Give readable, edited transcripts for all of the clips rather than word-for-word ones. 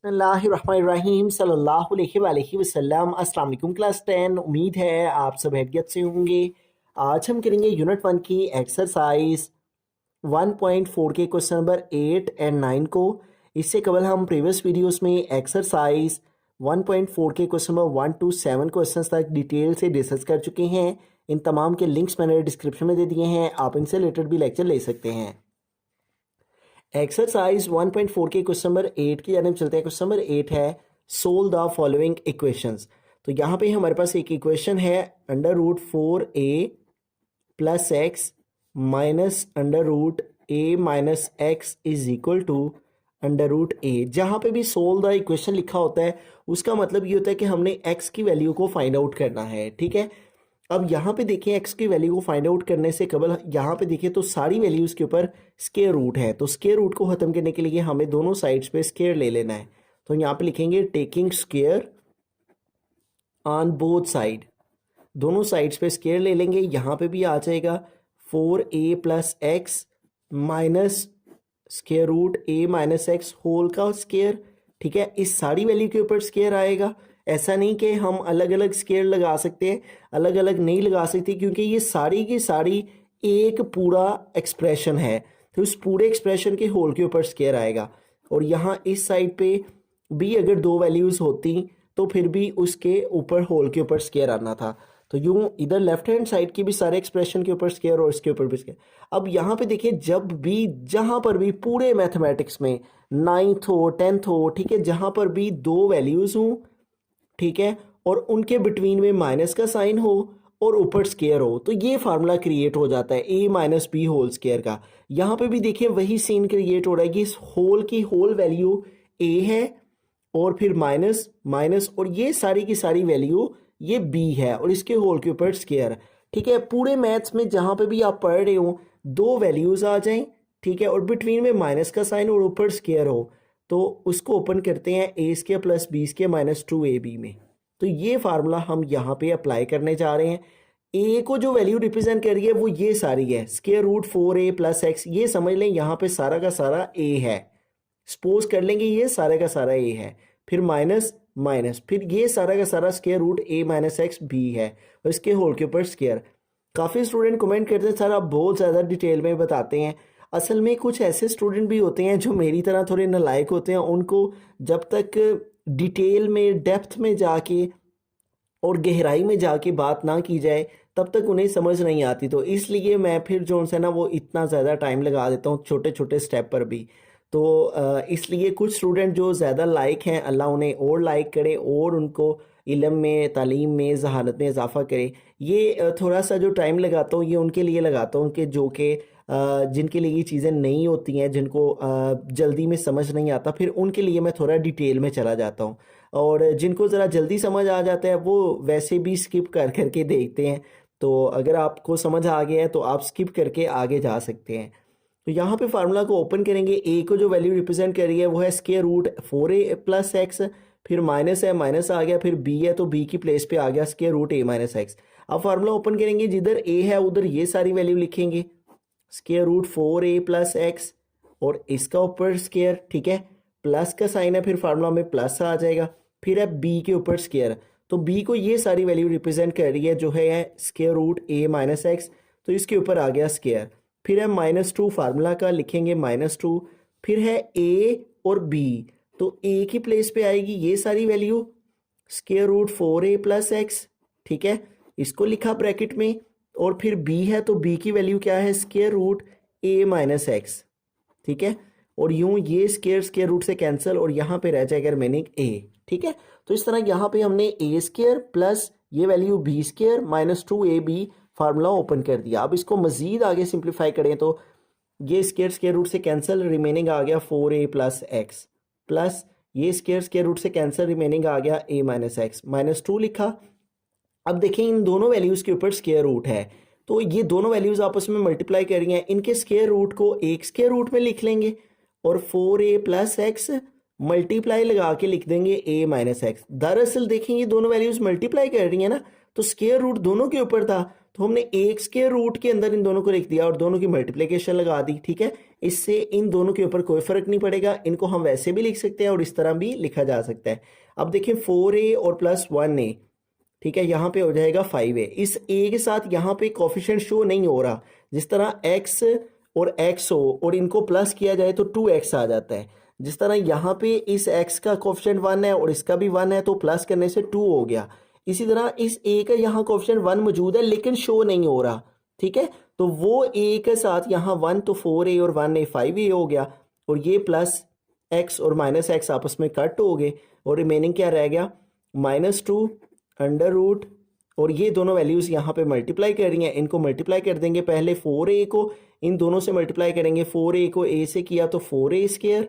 बिस्मिल्लाहिर्रहमानिर्रहीम सल्लल्लाहु अलैहि वसल्लम। अस्सलाम वालेकुम क्लास 10। उम्मीद है आप सब हैरियत से होंगे। आज हम करेंगे यूनिट 1 की एक्सरसाइज 1.4 के क्वेश्चन नंबर 8 एंड 9 को। इससे कबल हम प्रीवियस वीडियोस में एक्सरसाइज 1.4 के क्वेश्चन नंबर 1 to 7 क्वेश्चन तक डिटेल से डिस्कस कर चुके हैं। इन तमाम के लिंक्स मैंने डिस्क्रिप्शन में दे दिए हैं, आप इनसे रिलेटेड भी लेक्चर ले सकते हैं। एक्सरसाइज 1.4 के क्वेश्चन नंबर 8 की जानब चलते हैं। क्वेश्चन नंबर 8 है सोल्व द फॉलोइंग इक्वेशंस। तो यहाँ पे हमारे पास एक इक्वेशन है √4a plus x minus √a minus x is equal to √a। जहाँ पे भी सोल्व द इक्वेशन लिखा होता है उसका मतलब ये होता है कि हमने x की वैल्यू को फाइंड आउट करना है। ठीक है, अब यहाँ पे देखें x की वैल्यू को फाइंड आउट करने से कबल यहाँ पे देखें तो सारी वैल्यूज़ के ऊपर स्क्वायर रूट है। तो स्क्वायर रूट को ख़त्म करने के लिए हमें दोनों साइड्स पे स्क्वायर ले लेना है। तो यहाँ पे लिखेंगे taking square on both side. दोनों साइड्स पे स्क्वायर ले लेंगे। यहाँ पे भी आ जाएगा 4a plus x minus square root a minus x whole का स्क्वायर। ठीक है, इस सारी वैल्यू के ऊपर स्क्वायर आएगा। ऐसा नहीं कि हम अलग अलग स्क्वायर लगा सकते हैं, अलग अलग नहीं लगा सकते, क्योंकि ये सारी की सारी एक पूरा एक्सप्रेशन है। तो उस पूरे एक्सप्रेशन के होल के ऊपर स्क्वायर आएगा। और यहाँ इस साइड पे भी अगर दो वैल्यूज़ होती तो फिर भी उसके ऊपर होल के ऊपर स्क्वायर आना था। तो यूं इधर लेफ्ट हैंड साइड की भी सारे एक्सप्रेशन के ऊपर स्क्वायर और इसके ऊपर भी स्क्वायर। अब यहाँ पे देखिए, जब भी जहाँ पर भी पूरे मैथमेटिक्स में 9th हो 10th हो, ठीक है, जहाँ पर भी दो वैल्यूज़ हों, ठीक है, और उनके बिटवीन में माइनस का साइन हो और ऊपर स्क्वायर हो, तो ये फार्मूला क्रिएट हो जाता है a minus b whole square का। यहाँ पे भी देखिए वही सीन क्रिएट हो रहा है कि इस होल की होल वैल्यू a है और फिर माइनस माइनस, और ये सारी की सारी वैल्यू ये b है और इसके होल के ऊपर स्क्वायर। ठीक है, पूरे मैथ्स में जहाँ पे भी आप पढ़ रहे हो दो वैल्यूज आ जाएं, ठीक है, और बिटवीन में माइनस का साइन और ऊपर स्क्वायर हो, तो उसको ओपन करते हैं a square plus b square minus 2ab में। तो ये फार्मूला हम यहाँ पे अप्लाई करने जा रहे हैं। a को जो वैल्यू रिप्रेजेंट कर रही है वो ये सारी है, √4a प्लस एक्स। ये समझ लें यहाँ पे सारा का सारा a है। सपोज कर लेंगे ये सारा का सारा a है, फिर माइनस माइनस, फिर ये सारा का सारा √a माइनस एक्स भी है और इसके होल के ऊपर स्क्वायर। काफ़ी स्टूडेंट कमेंट करते हैं सर आप बहुत ज़्यादा डिटेल में बताते हैं। असल में कुछ ऐसे स्टूडेंट भी होते हैं जो मेरी तरह थोड़े नालायक होते हैं, उनको जब तक डिटेल में डेप्थ में जाके और गहराई में जाके बात ना की जाए तब तक उन्हें समझ नहीं आती। तो इसलिए मैं फिर जो है ना वो इतना ज़्यादा टाइम लगा देता हूँ छोटे छोटे स्टेप पर भी। तो इसलिए कुछ स्टूडेंट जो ज़्यादा लायक हैं, अल्लाह उन्हें और लायक करे और उनको इल्म में, तालीम में, जहानत में इजाफा करे। ये थोड़ा सा जो टाइम लगाता हूँ ये उनके लिए लगाता हूँ कि जो कि जिनके लिए ये चीज़ें नहीं होती हैं, जिनको जल्दी में समझ नहीं आता, फिर उनके लिए मैं थोड़ा डिटेल में चला जाता हूँ। और जिनको ज़रा जल्दी समझ आ जाता है वो वैसे भी स्किप कर करके देखते हैं। तो अगर आपको समझ आ गया है तो आप स्किप करके आगे जा सकते हैं। तो यहाँ पे फार्मूला को ओपन करेंगे। a को जो वैल्यू रिप्रेजेंट कर रही है वो है √4a प्लस एक्स, फिर माइनस है माइनस आ गया, फिर b है तो b की प्लेस पे आ गया √a माइनस एक्स। अब फार्मूला ओपन करेंगे, जिधर a है उधर ये सारी वैल्यू लिखेंगे √4a प्लस एक्स और इसका ऊपर स्क्वायर। ठीक है, प्लस का साइन है, फिर फार्मूला में प्लस आ जाएगा, फिर है b के ऊपर स्क्वायर। तो b को ये सारी वैल्यू रिप्रेजेंट कर रही है जो है √a माइनस एक्स, तो इसके ऊपर आ गया स्क्वायर। फिर है -2, फार्मूला का लिखेंगे -2, फिर है a और b, तो a की प्लेस पे आएगी ये सारी वैल्यू √4a प्लस एक्स। ठीक है, इसको लिखा ब्रैकेट में, और फिर b है तो b की वैल्यू क्या है √a माइनस एक्स। ठीक है, और यूं ये स्क्वायर रूट से कैंसिल और यहाँ पे रह जाएगा रिमेनिंग a। ठीक है, तो इस तरह यहाँ पे हमने a स्क्वायर प्लस ये value b square minus 2ab formula open कर दिया। अब इसको मजीद आगे सिंप्लीफाई करें तो ये स्क्वायर रूट से कैंसिल, रिमेनिंग आ गया 4a प्लस एक्स, प्लस ये स्क्वायर रूट से कैंसिल, रिमेनिंग आ गया a माइनस एक्स, -2 लिखा। अब देखें इन दोनों वैल्यूज़ के ऊपर स्क्वायर रूट है, तो ये दोनों वैल्यूज़ आपस में मल्टीप्लाई कर रही हैं, इनके स्क्वायर रूट को एक स्क्वायर रूट में लिख लेंगे और 4a प्लस एक्स मल्टीप्लाई लगा के लिख देंगे a माइनस एक्स। दरअसल देखें ये दोनों वैल्यूज मल्टीप्लाई कर रही है ना, तो स्क्वायर रूट दोनों के ऊपर था, तो हमने एक स्क्वायर रूट के अंदर इन दोनों को लिख दिया और दोनों की मल्टीप्लिकेशन लगा दी। ठीक है, इससे इन दोनों के ऊपर कोई फर्क नहीं पड़ेगा, इनको हम वैसे भी लिख सकते हैं और इस तरह भी लिखा जा सकता है। अब देखें 4a और प्लस 1a, ठीक है, यहाँ पे हो जाएगा 5a। इस a के साथ यहाँ पे कोफिशिएंट शो नहीं हो रहा, जिस तरह x और x हो और इनको प्लस किया जाए तो 2x आ जाता है। जिस तरह यहाँ पे इस x का कोफिशिएंट 1 है और इसका भी 1 है, तो प्लस करने से 2 हो गया। इसी तरह इस a का यहाँ कोफिशिएंट 1 मौजूद है लेकिन शो नहीं हो रहा। ठीक है, तो वो a के साथ यहाँ 1, तो 4a और 1a 5a हो गया, और ये प्लस x और माइनस x आपस में कट हो गए, और रिमेनिंग क्या रह गया, -2 अंडर रूट, और ये दोनों वैल्यूज यहाँ पे मल्टीप्लाई कर रही हैं, इनको मल्टीप्लाई कर देंगे। पहले 4a को इन दोनों से मल्टीप्लाई करेंगे, 4a को a से किया तो 4a स्क्वायर,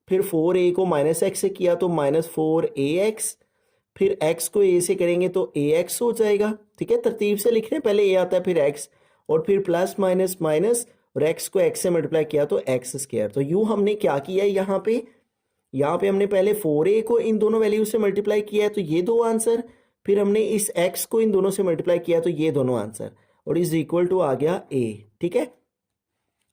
फिर 4a को माइनस एक्स से किया तो -4ax, फिर x को a से करेंगे तो ax हो जाएगा। ठीक है, तरतीब से लिख रहे हैं, पहले a आता है फिर x, और फिर प्लस माइनस माइनस, और x को x से मल्टीप्लाई किया तो x स्क्वायर। तो यूँ हमने क्या किया है, यहाँ पे हमने पहले 4a को इन दोनों वैल्यू से मल्टीप्लाई किया है तो ये दो आंसर, फिर हमने इस x को इन दोनों से मल्टीप्लाई किया तो ये दोनों आंसर, और इज इक्वल टू आ गया a। ठीक है,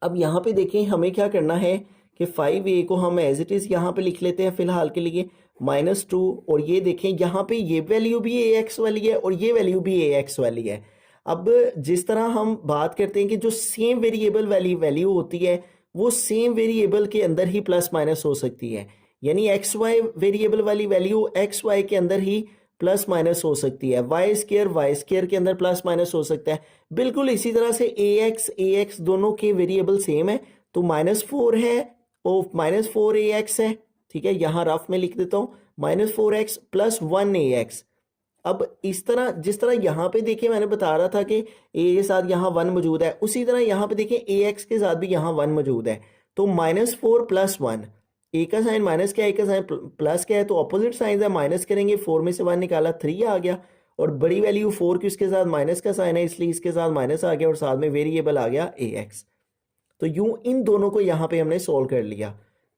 अब यहाँ पे देखें हमें क्या करना है कि 5a को हम एज इट इज़ यहाँ पे लिख लेते हैं फिलहाल के लिए -2, और ये देखें यहाँ पे ये वैल्यू भी ax वाली है और ये वैल्यू भी ax वाली है। अब जिस तरह हम बात करते हैं कि जो सेम वेरिएबल वाली वैल्यू होती है वो सेम वेरिएबल के अंदर ही प्लस माइनस हो सकती है, यानी xy वेरिएबल वाली वैल्यू xy के अंदर ही प्लस माइनस हो सकती है, वाई स्क्वायर के अंदर प्लस माइनस हो सकता है। बिल्कुल इसी तरह से ax दोनों के वेरिएबल सेम है, तो -4 है और -4ax है। ठीक है, यहाँ रफ में लिख देता हूँ, -4x प्लस 1ax। अब इस तरह जिस तरह यहाँ पे देखिए मैंने बता रहा था कि a के साथ यहाँ 1 मौजूद है, उसी तरह यहाँ पे देखिए ax के साथ भी यहाँ 1 मौजूद है, तो -4 प्लस 1, a का साइन माइनस क्या है, a का साइन प्लस क्या है, तो ऑपोजिट साइन है, माइनस करेंगे, 4 में से 1 निकाला 3 आ गया, और बड़ी वैल्यू 4 की उसके साथ माइनस का साइन है इसलिए इसके साथ माइनस आ गया, और साथ में वेरिएबल आ गया ax। तो यूं इन दोनों को यहाँ पे हमने सोल्व कर लिया।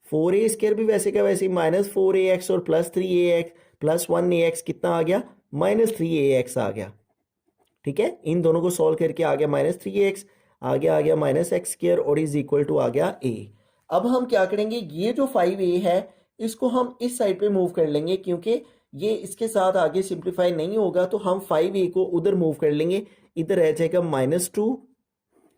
4a स्क्वायर भी वैसे का वैसे -4ax और प्लस 3ax प्लस 1ax कितना आ गया, -3ax आ गया। ठीक है, इन दोनों को सोल्व करके आ गया -3ax, आ गया -x स्क्वायर, और इज इक्वल टू आ गया a। अब हम क्या करेंगे, ये जो 5a है इसको हम इस साइड पे मूव कर लेंगे, क्योंकि ये इसके साथ आगे सिंप्लीफाई नहीं होगा, तो हम 5a को उधर मूव कर लेंगे, इधर रह जाएगा -2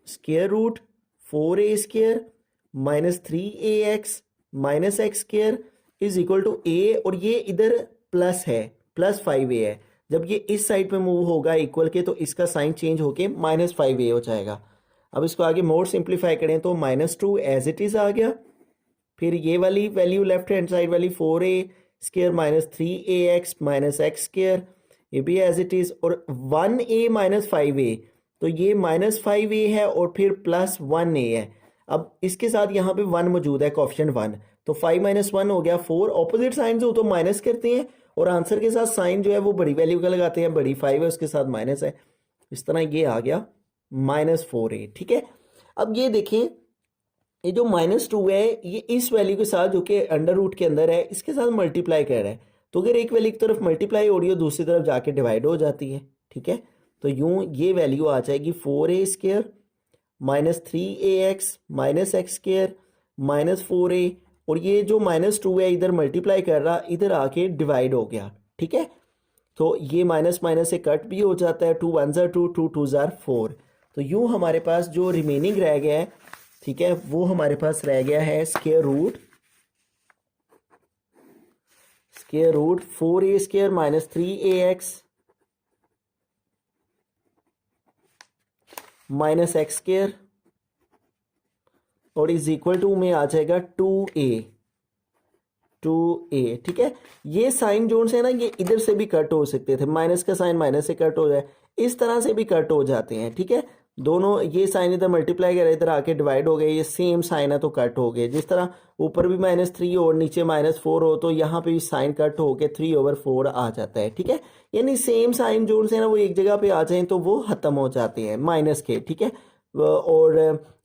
square root 4a square -3ax -x square is equal to a, और ये इधर प्लस है, प्लस 5a है। जब ये इस साइड पे मूव होगा इक्वल के, तो इसका साइन चेंज होके -5a हो जाएगा। अब इसको आगे मोर सिंप्लीफाई करें तो -2 एज इट इज आ गया, फिर ये वाली वैल्यू लेफ्ट हैंड साइड वाली 4a square -3ax -x square, ये भी एज इट इज, और 1a -5a, तो ये -5a है और फिर प्लस 1a है। अब इसके साथ यहाँ पे 1 मौजूद है, कोफिशिएंट 1, तो 5 - 1 हो गया 4, ऑपोजिट साइन हो तो माइनस करते हैं, और आंसर के साथ साइन जो है वो बड़ी वैल्यू का लगाते हैं, बड़ी 5 है उसके साथ माइनस है, इस तरह ये आ गया -4a। ठीक है, अब ये देखें ये जो -2 है ये इस वैल्यू के साथ जो कि अंडर रूट के अंदर है इसके साथ मल्टीप्लाई कर रहा है, तो अगर एक वैल्यू की तरफ मल्टीप्लाई हो रही हो दूसरी तरफ जाके डिवाइड हो जाती है। ठीक है, तो यूं ये वैल्यू आ जाएगी 4a square -3ax -x square -4a, और ये जो -2 है इधर मल्टीप्लाई कर रहा इधर आके डिवाइड हो गया। ठीक है, तो ये माइनस माइनस से कट भी हो जाता है, 2 1 2 2 2 4, तो यूं हमारे पास जो रिमेनिंग रह गया है, ठीक है, वो हमारे पास रह गया है square root 4a square -3ax -x square, और इज इक्वल टू में आ जाएगा 2a। ठीक है, ये साइन जोन से ना ये इधर से भी कट हो सकते थे, माइनस का साइन माइनस से कट हो जाए, इस तरह से भी कट हो जाते हैं। ठीक है, दोनों ये साइन इधर मल्टीप्लाई कर इधर आके डिवाइड हो गए, ये सेम साइन है तो कट हो गए। जिस तरह ऊपर भी -3 और नीचे -4 हो तो यहाँ पे भी साइन कट हो के 3/4 आ जाता है। ठीक है, यानी सेम साइन जोन से ना वो एक जगह पे आ जाए तो वो खत्म हो जाते हैं माइनस के। ठीक है, और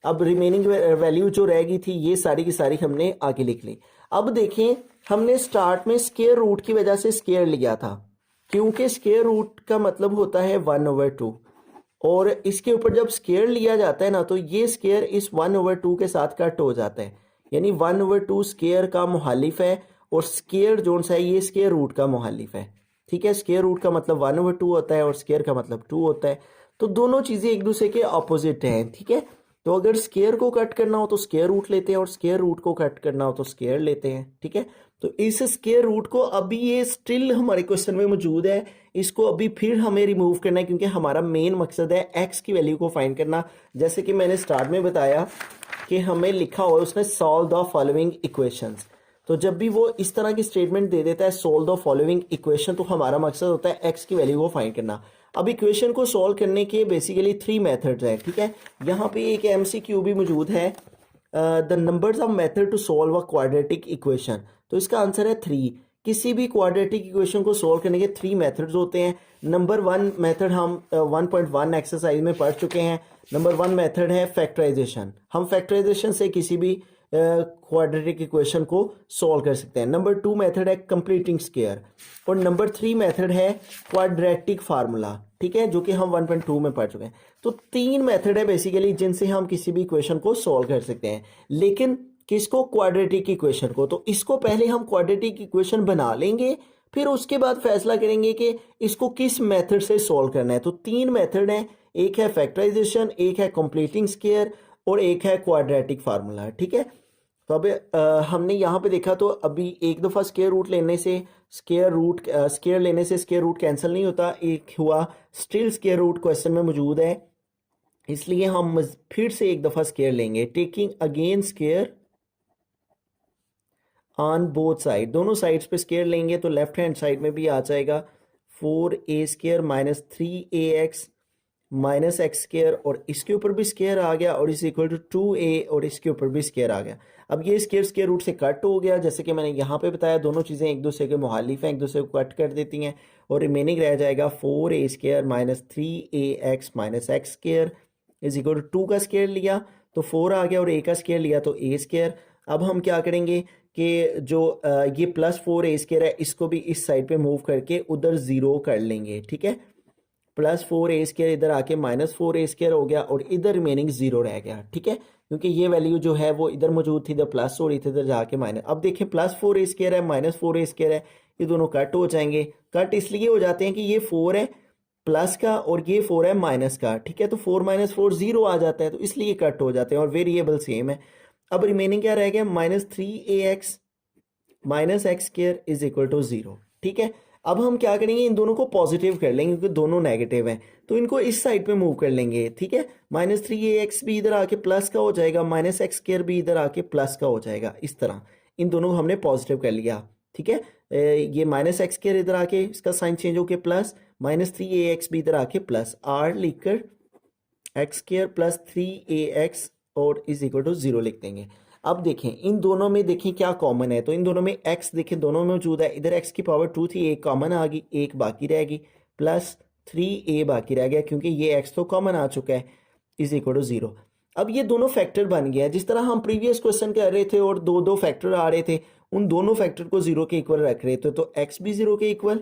अब रिमेनिंग वैल्यू जो रहेगी थी ये सारी की सारी हमने आगे लिख ली। अब देखें हमने स्टार्ट में स्क्वायर रूट की वजह से स्क्वायर लिया था, क्योंकि स्क्वायर रूट का मतलब होता है 1/2, और इसके ऊपर जब स्क्वायर लिया जाता है ना तो ये स्क्वायर इस 1/2 के साथ कट हो जाता है, यानी 1/2 स्क्वायर का मुहालिफ है और स्क्वायर जो सा है ये स्क्वायर रूट का मुहालिफ है। ठीक है, स्क्वायर रूट का मतलब 1/2 होता है और स्क्वायर का मतलब 2 होता है, तो दोनों चीज़ें एक दूसरे के ऑपोजिट हैं। ठीक है, तो अगर स्क्वायर को कट करना हो तो स्क्वायर रूट लेते हैं और स्क्वायर रूट को कट करना हो तो स्क्वायर लेते हैं। ठीक है, तो इस स्क्वायर रूट को अभी ये स्टिल हमारे क्वेश्चन में मौजूद है, इसको अभी फिर हमें रिमूव करना है, क्योंकि हमारा मेन मकसद है एक्स की वैल्यू को फाइंड करना। जैसे कि मैंने स्टार्ट में बताया कि हमें लिखा हुआ है उसने सॉल्व द फॉलोइंग इक्वेशंस, तो जब भी वो इस तरह की स्टेटमेंट दे देता है सॉल्व द फॉलोइंग इक्वेशन, तो हमारा मकसद होता है एक्स की वैल्यू को फाइंड करना। अब इक्वेशन को सॉल्व करने के बेसिकली 3 मेथड्स हैं। ठीक है, यहाँ पे एक एमसीक्यू भी मौजूद है, the numbers of method to solve a quadratic equation, तो इसका आंसर है 3। किसी भी क्वाड्रेटिक इक्वेशन को सॉल्व करने के 3 मेथड्स होते हैं। नंबर 1 मेथड हम 1.1 एक्सरसाइज में पढ़ चुके हैं। नंबर 1 मेथड है फैक्टराइजेशन, हम फैक्टराइजेशन से किसी भी क्वाड्रेटिक इक्वेशन को सॉल्व कर सकते हैं। नंबर 2 मेथड है कंप्लीटिंग स्क्वायर, और नंबर 3 मेथड है क्वाड्रेटिक फार्मूला। ठीक है, जो कि हम 1.2 में पढ़ चुके हैं। तो 3 मेथड है बेसिकली जिनसे हम किसी भी इक्वेशन को सॉल्व कर सकते हैं, लेकिन किसको? क्वाड्रेटिक इक्वेशन को। तो इसको पहले हम क्वाड्रेटिक इक्वेशन बना लेंगे, फिर उसके बाद फैसला करेंगे कि इसको किस मेथड से सॉल्व करना है। तो 3 मेथड हैं, एक है फैक्टराइजेशन, एक है कंप्लीटिंग स्क्वायर और एक है क्वाड्रेटिक फार्मूला। ठीक है, तो अब हमने यहाँ पे देखा, तो अभी एक दफ़ा स्क्वायर रूट लेने से स्क्वायर रूट कैंसिल नहीं होता, एक हुआ स्टिल स्क्वायर रूट क्वेश्चन में मौजूद है, इसलिए हम फिर से एक दफ़ा स्क्वायर लेंगे। Taking again square on both side, दोनों साइड्स पे स्क्वायर लेंगे तो लेफ्ट हैंड साइड में भी आ जाएगा 4a² minus 3ax minus x square, और इसके ऊपर भी स्क्वायर आ गया और इज इक्वल टू 2a, और इसके ऊपर भी स्क्वायर आ गया। अब ये स्क्वायर रूट से कट हो गया, जैसे कि मैंने यहाँ पे बताया दोनों चीज़ें एक दूसरे के मुहालिफ हैं, एक दूसरे को कट कर देती हैं, और रिमेनिंग रह जाएगा 4a² minus 3ax minus x square is equal to 2 का स्क्वायर लिया तो 4 आ गया, और a का स्क्वायर लिया तो a²। अब हम क्या करेंगे कि जो ये प्लस 4a² है इसको भी इस साइड पे मूव करके उधर 0 कर लेंगे। ठीक है, प्लस 4a² इधर आके माइनस 4a² हो गया, और इधर रिमेनिंग 0 रह गया। ठीक है, क्योंकि ये वैल्यू जो है वो इधर मौजूद थी, इधर प्लस हो रही थी, इधर जाके माइनस। अब देखिए प्लस 4a² है माइनस 4a² है, ये दोनों कट हो जाएंगे। कट इसलिए हो जाते हैं कि ये 4 है प्लस का और ये 4 है माइनस का। ठीक है, तो 4 माइनस 4 0 आ जाता है, तो इसलिए कट हो जाते हैं, और वेरिएबल सेम है। अब रिमेनिंग क्या रह गया? Minus 3ax minus x square is equal to 0। ठीक है, अब हम क्या करेंगे, इन दोनों को पॉजिटिव कर लेंगे क्योंकि दोनों नेगेटिव हैं, तो इनको इस साइड पे मूव कर लेंगे। ठीक है, माइनस 3ax भी इधर आके प्लस का हो जाएगा, माइनस एक्स स्क्वायर भी इधर आके प्लस का हो जाएगा। इस तरह इन दोनों को हमने पॉजिटिव कर लिया। ठीक है, ये माइनस एक्स स्क्वायर इधर आके इसका साइन चेंज होके प्लस, माइनस 3ax भी इधर आके प्लस, आर लिखकर एक्स स्क्वायर प्लस 3ax और इज इक्वल टू 0 लिख देंगे। अब देखें इन दोनों में, देखें क्या कॉमन है, तो इन दोनों में x देखें दोनों में मौजूद है, इधर x की पावर 2 थी, एक कॉमन आ गई, एक बाकी रहेगी, प्लस 3a बाकी रह गया क्योंकि ये x तो कॉमन आ चुका है, इज इक्वल टू 0। अब ये दोनों फैक्टर बन गया, जिस तरह हम प्रीवियस क्वेश्चन कर रहे थे और दो दो फैक्टर आ रहे थे, उन दोनों फैक्टर को 0 के इक्वल रख रहे थे, तो x भी 0 के इक्वल,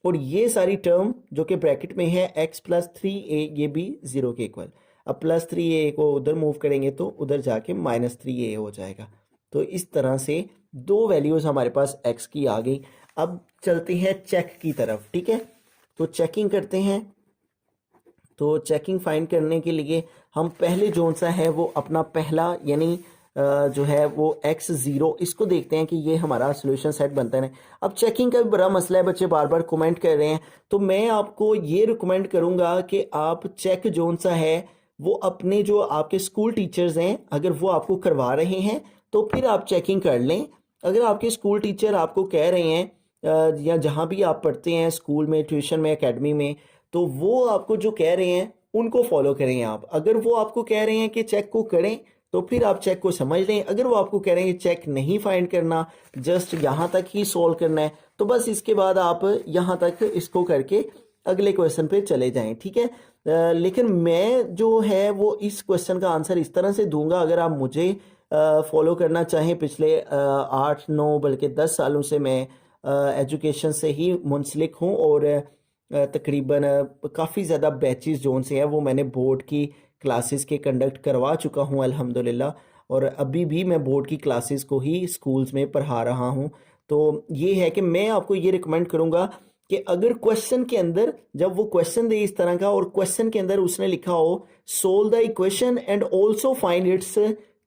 और ये सारी टर्म जो कि ब्रैकेट में है x प्लस 3a ये भी 0 के इक्वल। अब प्लस 3a को उधर मूव करेंगे तो उधर जाके माइनस 3a हो जाएगा। तो इस तरह से दो वैल्यूज़ हमारे पास x की आ गई। अब चलते हैं चेक की तरफ। ठीक है, तो चेकिंग करते हैं। तो चेकिंग फाइंड करने के लिए हम पहले जोन सा है वो अपना पहला यानी जो है वो x0 इसको देखते हैं कि ये हमारा सोल्यूशन सेट बनता है। अब चेकिंग का भी बड़ा मसला है, बच्चे बार बार कमेंट कर रहे हैं, तो मैं आपको ये रिकमेंड करूंगा कि आप चेक जोन सा है वो अपने जो आपके स्कूल टीचर्स हैं अगर वो आपको करवा रहे हैं तो फिर आप चेकिंग कर लें। अगर आपके स्कूल टीचर आपको कह रहे हैं या जहाँ भी आप पढ़ते हैं स्कूल में, ट्यूशन में, एकेडमी में, तो वो आपको जो कह रहे हैं उनको फॉलो करें आप। अगर वो आपको कह रहे हैं कि चेक को करें तो फिर आप चेक को समझ लें। अगर वो आपको कह रहे हैं कि चेक नहीं फाइंड करना, जस्ट यहाँ तक ही सॉल्व करना है, तो बस इसके बाद आप यहाँ तक इसको करके अगले क्वेश्चन पे चले जाएं। ठीक है, लेकिन मैं जो है वो इस क्वेश्चन का आंसर इस तरह से दूंगा, अगर आप मुझे फॉलो करना चाहें, पिछले 8 9 बल्कि 10 सालों से मैं एजुकेशन से ही मुंसलिक हूँ और तकरीबन काफ़ी ज़्यादा बैचेस जोन से हैं वो मैंने बोर्ड की क्लासेस के कंडक्ट करवा चुका हूँ अल्हम्दुलिल्लाह। और अभी भी मैं बोर्ड की क्लासेस को ही स्कूल्स में पढ़ा रहा हूँ। तो ये है कि मैं आपको ये रिकमेंड करूँगा कि अगर क्वेश्चन के अंदर, जब वो क्वेश्चन दे इस तरह का और क्वेश्चन के अंदर उसने लिखा हो solve the equation and also find its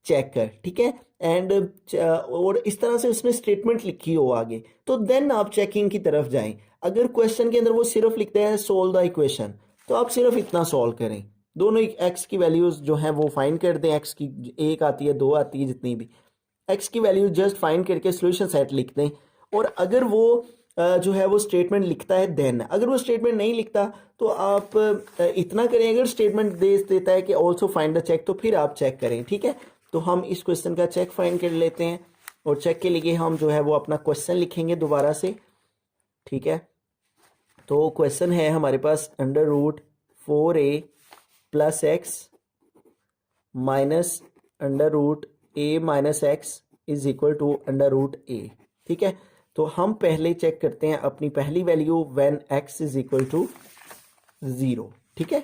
checker, ठीक है, एंड और इस तरह से उसने स्टेटमेंट लिखी हो आगे, तो देन आप चेकिंग की तरफ जाएं। अगर क्वेश्चन के अंदर वो सिर्फ लिखते हैं सोल्व द इक्वेशन, तो आप सिर्फ इतना सॉल्व करें, दोनों एक्स की वैल्यूज जो हैं वो फाइंड कर दें, एक्स की 1 आती है 2 आती है जितनी भी एक्स की वैल्यू जस्ट फाइंड करके सोल्यूशन सेट लिख दें। और अगर वो जो है वो स्टेटमेंट लिखता है देन, अगर वो स्टेटमेंट नहीं लिखता तो आप इतना करें, अगर स्टेटमेंट दे देता है कि ऑल्सो फाइंड द चेक, तो फिर आप चेक करें, ठीक है। तो हम इस क्वेश्चन का चेक फाइंड कर लेते हैं और चेक के लिए हम जो है वो अपना क्वेश्चन लिखेंगे दोबारा से, ठीक है। तो क्वेश्चन है हमारे पास √4a + x minus √a - x is equal to √a, ठीक है। तो हम पहले चेक करते हैं अपनी पहली value when x is equal to 0, ठीक है।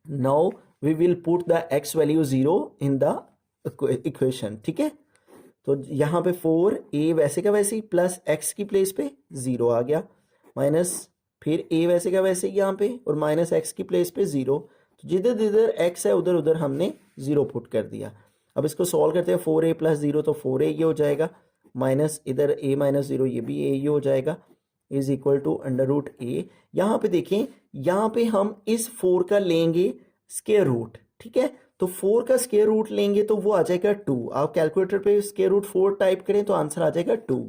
Now we will put the x value 0 in the equation, ठीक है। तो यहाँ पे 4a वैसे का वैसे ही प्लस x की प्लेस पे 0 आ गया, माइनस फिर a वैसे का वैसे ही यहाँ पे और माइनस x की प्लेस पे 0। तो जिधर जिधर x है उधर उधर हमने 0 पुट कर दिया। अब इसको सॉल्व करते हैं, 4a + 0 तो 4a ये हो जाएगा, माइनस इधर a - 0 ये भी a ये हो जाएगा, इज इक्वल टू √a। यहाँ पे देखें, यहाँ पे हम इस 4 का लेंगे स्क्वायर रूट, ठीक है। तो 4 का स्क्वायर रूट लेंगे तो वो आ जाएगा 2। आप कैलकुलेटर पे √4 टाइप करें तो आंसर आ जाएगा 2।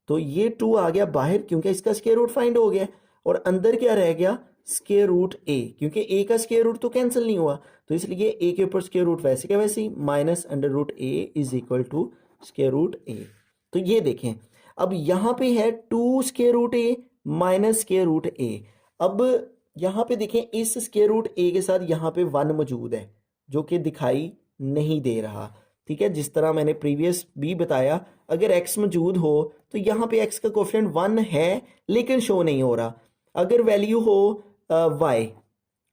तो ये 2 आ गया बाहर क्योंकि इसका स्क्वायर रूट फाइंड हो गया, और अंदर क्या रह गया √a, क्योंकि a का स्क्वायर रूट तो कैंसिल नहीं हुआ, तो इसलिए a के ऊपर स्क्वायर रूट वैसे क्या वैसे ही minus √a is equal to √a। तो ये देखें, अब यहाँ पे है 2 √a माइनस √a। अब यहाँ पे देखें इस √a के साथ यहाँ पे 1 मौजूद है जो कि दिखाई नहीं दे रहा, ठीक है। जिस तरह मैंने प्रीवियस भी बताया, अगर x मौजूद हो तो यहाँ पे x का कोफिशिएंट 1 है लेकिन शो नहीं हो रहा। अगर वैल्यू हो y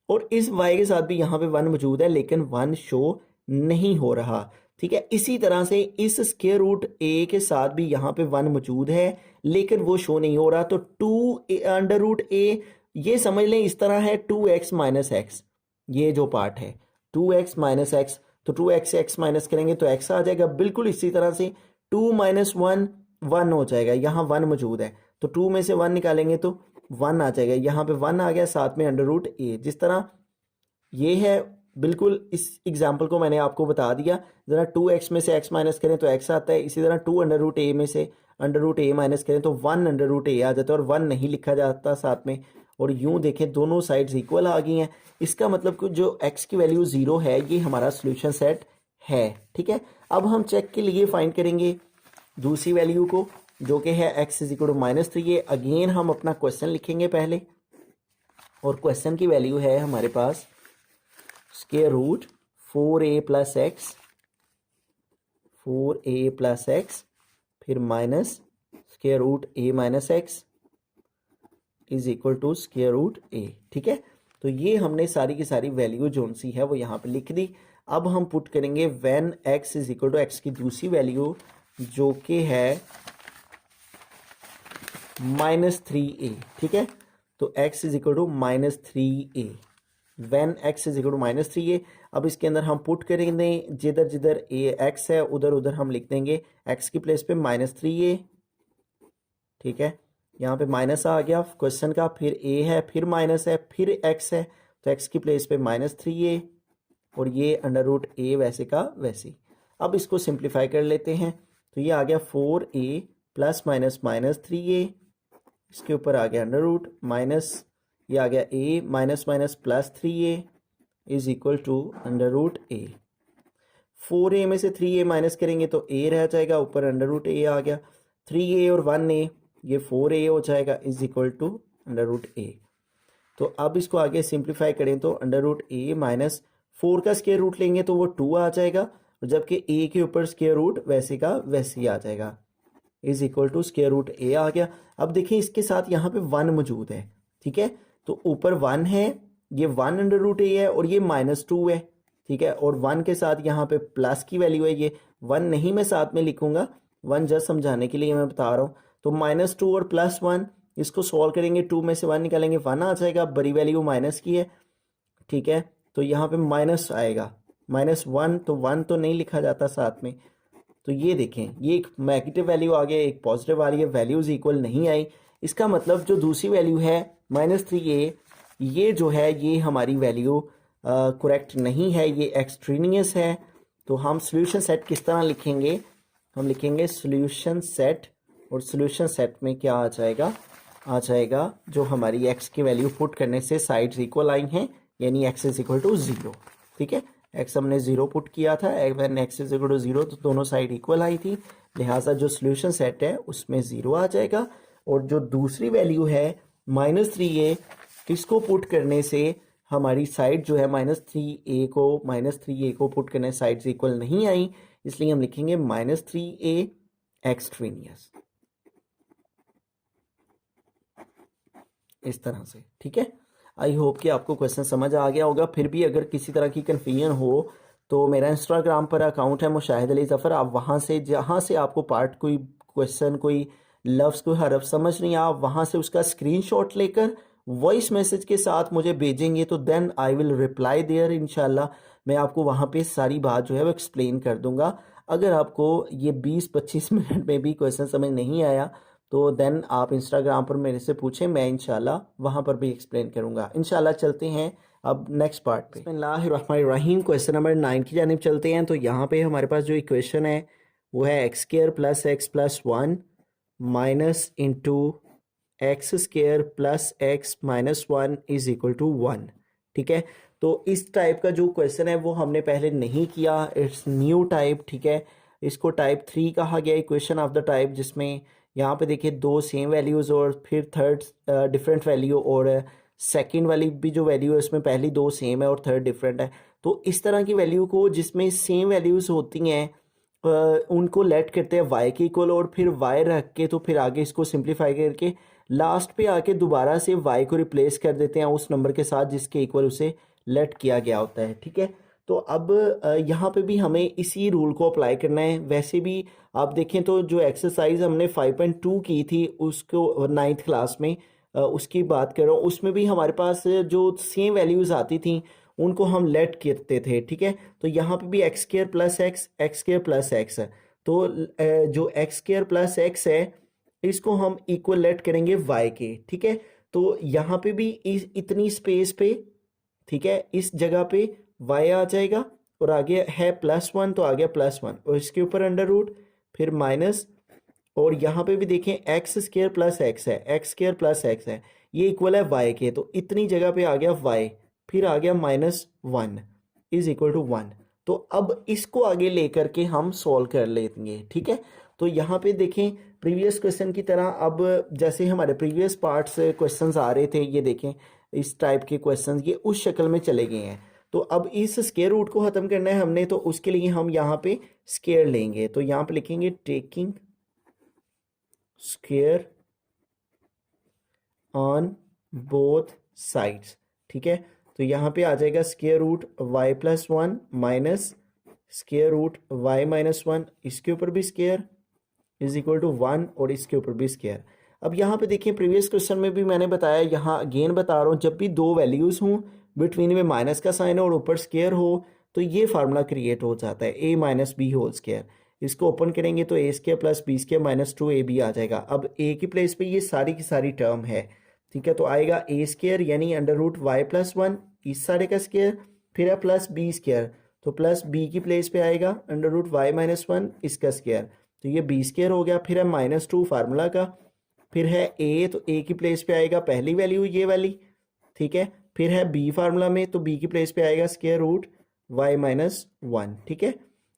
और इस y के साथ भी यहाँ पे 1 मौजूद है लेकिन 1 शो नहीं हो रहा, ठीक है। इसी तरह से इस √a के साथ भी यहाँ पे 1 मौजूद है लेकिन वो शो नहीं हो रहा। तो 2 √a ये समझ लें इस तरह है 2x - x, ये जो पार्ट है 2x - x, तो 2x से x माइनस करेंगे तो x आ जाएगा। बिल्कुल इसी तरह से 2 - 1 1 हो जाएगा, यहाँ 1 मौजूद है तो 2 में से 1 निकालेंगे तो 1 आ जाएगा, यहाँ पे 1 आ गया, साथ में √a। जिस तरह ये है, बिल्कुल इस एग्जाम्पल को मैंने आपको बता दिया। ज़रा 2x में से x माइनस करें तो x आता है, इसी तरह 2 √a में से √a माइनस करें तो 1 √a आ जाता है और 1 नहीं लिखा जाता साथ में। और यूं देखें दोनों साइड्स इक्वल आ गई हैं, इसका मतलब कि जो x की वैल्यू 0 है ये हमारा सोल्यूशन सेट है, ठीक है। अब हम चेक के लिए फाइंड करेंगे दूसरी वैल्यू को जो कि है x is equal to -3a। Again हम अपना क्वेश्चन लिखेंगे पहले, और क्वेश्चन की वैल्यू है हमारे पास √4a + x, 4a + x फिर minus √a - x is equal to √a, ठीक है। तो ये हमने सारी की सारी वैल्यू जोन सी है वो यहाँ पे लिख दी। अब हम पुट करेंगे when x is equal to x की दूसरी वैल्यू जो कि है -3a, ठीक है। तो x is equal to -3a, when x is equal to -3a। अब इसके अंदर हम पुट करेंगे जिधर जिधर x है उधर उधर हम लिख देंगे x की प्लेस पे -3a, ठीक है। यहाँ पे माइनस आ गया क्वेश्चन का, फिर a है, फिर माइनस है, फिर x है, तो x की प्लेस पे -3a और ये √a वैसे का वैसे। अब इसको सिंप्लीफाई कर लेते हैं, तो ये आ गया 4a ± -3a, इसके ऊपर आ गया √ माइनस, ये आ गया a ±+3a is equal to √a। 4a में से 3a माइनस करेंगे तो a रह जाएगा, ऊपर √a आ गया, 3a और 1a ये 4a हो जाएगा इज इक्वल टू √a। तो अब इसको आगे सिंप्लीफाई करें तो √a - 4 का स्क्वायर रूट लेंगे तो वो 2 आ जाएगा, और जबकि ए के ऊपर स्क्वायर रूट वैसे का वैसे ही आ जाएगा, is equal to square root A आ गया। अब देखिए इसके साथ यहाँ पे 1 मौजूद है, ठीक है, तो ऊपर 1 है, ये 1 अंडर रूट ए है और ये -2 है, ठीक है, और 1 के साथ यहाँ पे प्लस की वैल्यू है, ये 1 नहीं मैं साथ में लिखूंगा, 1 जस्ट समझाने के लिए मैं बता रहा हूँ। तो -2 और +1, इसको सॉल्व करेंगे, 2 में से 1 निकालेंगे, 1 आ जाएगा, बड़ी वैल्यू माइनस की है, ठीक है, तो यहाँ पे माइनस आएगा, -1, तो 1 तो नहीं लिखा जाता साथ में। तो ये देखें, ये एक नेगेटिव वैल्यू आ गया, एक पॉजिटिव आ रही है, वैल्यूज इक्वल नहीं आई। इसका मतलब जो दूसरी वैल्यू है -3a, ये जो है ये हमारी वैल्यू करेक्ट नहीं है, ये एक्सट्रेनियस है। तो हम सोल्यूशन सेट किस तरह लिखेंगे, हम लिखेंगे सोल्यूशन सेट, और सोल्यूशन सेट में क्या आ जाएगा जो हमारी x की वैल्यू पुट करने से साइड्स इक्वल आई हैं, यानी x इज इक्वल टू 0, ठीक है, x हमने 0 पुट किया था, when x is equal to 0 तो दोनों साइड इक्वल आई थी, लिहाजा जो सोल्यूशन सेट है उसमें 0 आ जाएगा। और जो दूसरी वैल्यू है -3a, इसको पुट करने से हमारी साइड जो है -3a को पुट करने साइड्स इक्वल नहीं आई, इसलिए हम लिखेंगे -3a एक्सट्रेनियस, इस तरह से, ठीक है। आई होप कि आपको क्वेश्चन समझ आ गया होगा। फिर भी अगर किसी तरह की कन्फ्यूजन हो तो मेरा इंस्टाग्राम पर अकाउंट है मुशाहिद अली ज़फ़र, आप वहाँ से जहाँ से आपको पार्ट कोई क्वेश्चन कोई लफ्ज़ कोई हरफ समझ नहीं, आप वहाँ से उसका स्क्रीनशॉट लेकर वॉइस मैसेज के साथ मुझे भेजेंगे, तो then I will reply there, इंशाल्लाह मैं आपको वहाँ पे सारी बात जो है वो एक्सप्लेन कर दूंगा। अगर आपको ये 20-25 मिनट में भी क्वेश्चन समझ नहीं आया तो देन आप इंस्टाग्राम पर मेरे से पूछें, मैं इंशाल्लाह वहाँ पर भी एक्सप्लेन करूँगा। इंशाल्लाह चलते हैं अब नेक्स्ट पार्ट पे। बिस्मिल्लाहिर्रहमानिर्रहीम, क्वेश्चन नंबर 9 की जानिब चलते हैं। तो यहाँ पे हमारे पास जो इक्वेशन है वो है x² + x + 1 minus into x² + x - 1 is equal to 1, ठीक है। तो इस टाइप का जो क्वेश्चन है वो हमने पहले नहीं किया, इट्स न्यू टाइप, ठीक है। इसको टाइप 3 कहा गया, इक्वेशन ऑफ द टाइप, जिसमें यहाँ पे देखिए 2 सेम वैल्यूज़ और फिर थर्ड डिफरेंट वैल्यू, और सेकंड वाली भी जो वैल्यू है उसमें पहली 2 सेम है और थर्ड डिफरेंट है। तो इस तरह की वैल्यू को जिसमें सेम वैल्यूज़ होती हैं उनको लेट करते हैं y के इक्वल, और फिर y रख के तो फिर आगे इसको सिंप्लीफाई करके लास्ट पे आके दोबारा से y को रिप्लेस कर देते हैं उस नंबर के साथ जिसके इक्वल उसे लेट किया गया होता है, ठीक है। तो अब यहाँ पे भी हमें इसी रूल को अप्लाई करना है। वैसे भी आप देखें तो जो एक्सरसाइज हमने 5.2 की थी उसको 9th क्लास में, उसकी बात कर रहा हूँ, उसमें भी हमारे पास जो सेम वैल्यूज़ आती थी उनको हम लेट करते थे, ठीक है। तो यहाँ पे भी x² + x + x है, तो जो x² + x है इसको हम इक्वल लेट करेंगे y के, ठीक है। तो यहाँ पे भी इतनी स्पेस पे, ठीक है, इस जगह पे y आ जाएगा, और आगे है +1 तो आ गया +1, और इसके ऊपर अंडर रूट, फिर माइनस, और यहाँ पे भी देखें x² + x है, x² + x है, ये इक्वल है y के, तो इतनी जगह पे आ गया y, फिर आ गया -1 इज इक्वल टू 1। तो अब इसको आगे लेकर के हम सॉल्व कर लेंगे, ठीक है। तो यहाँ पे देखें प्रीवियस क्वेश्चन की तरह, अब जैसे हमारे प्रीवियस पार्ट्स क्वेश्चंस आ रहे थे, ये देखें इस टाइप के क्वेश्चंस ये उस शक्ल में चले गए हैं। तो अब इस स्क्वायर रूट को ख़त्म करना है हमने, तो उसके लिए हम यहाँ पे स्क्वायर लेंगे, तो यहाँ पे लिखेंगे taking square on both sides, ठीक है। तो यहाँ पे आ जाएगा square root y + 1 minus square root y - 1, इसके ऊपर भी स्क्वायर इज इक्वल टू 1, और इसके ऊपर भी स्क्वायर। अब यहाँ पे देखिए प्रीवियस क्वेश्चन में भी मैंने बताया, यहाँ अगेन बता रहा हूँ, जब भी 2 वैल्यूज़ हों बिटवीन में माइनस का साइन हो और ऊपर स्क्वायर हो तो ये फार्मूला क्रिएट हो जाता है a - b होल स्क्वायर। इसको ओपन करेंगे तो a² + b² - 2ab आ जाएगा। अब a की प्लेस पे ये सारी की सारी टर्म है, ठीक है, तो आएगा a² यानी अंडर रूट y + 1 इस सारे का स्क्वायर, फिर है +b², तो +b की प्लेस पे आएगा अंडर रूट y - 1 इसका स्क्वायर, तो ये b² हो गया, फिर है -2 फार्मूला का, फिर है a, तो a की प्लेस पे आएगा पहली वैल्यू ये वाली, ठीक है, फिर है b फार्मूला में, तो b की प्लेस पे आएगा स्क्वायर रूट y - 1, ठीक है,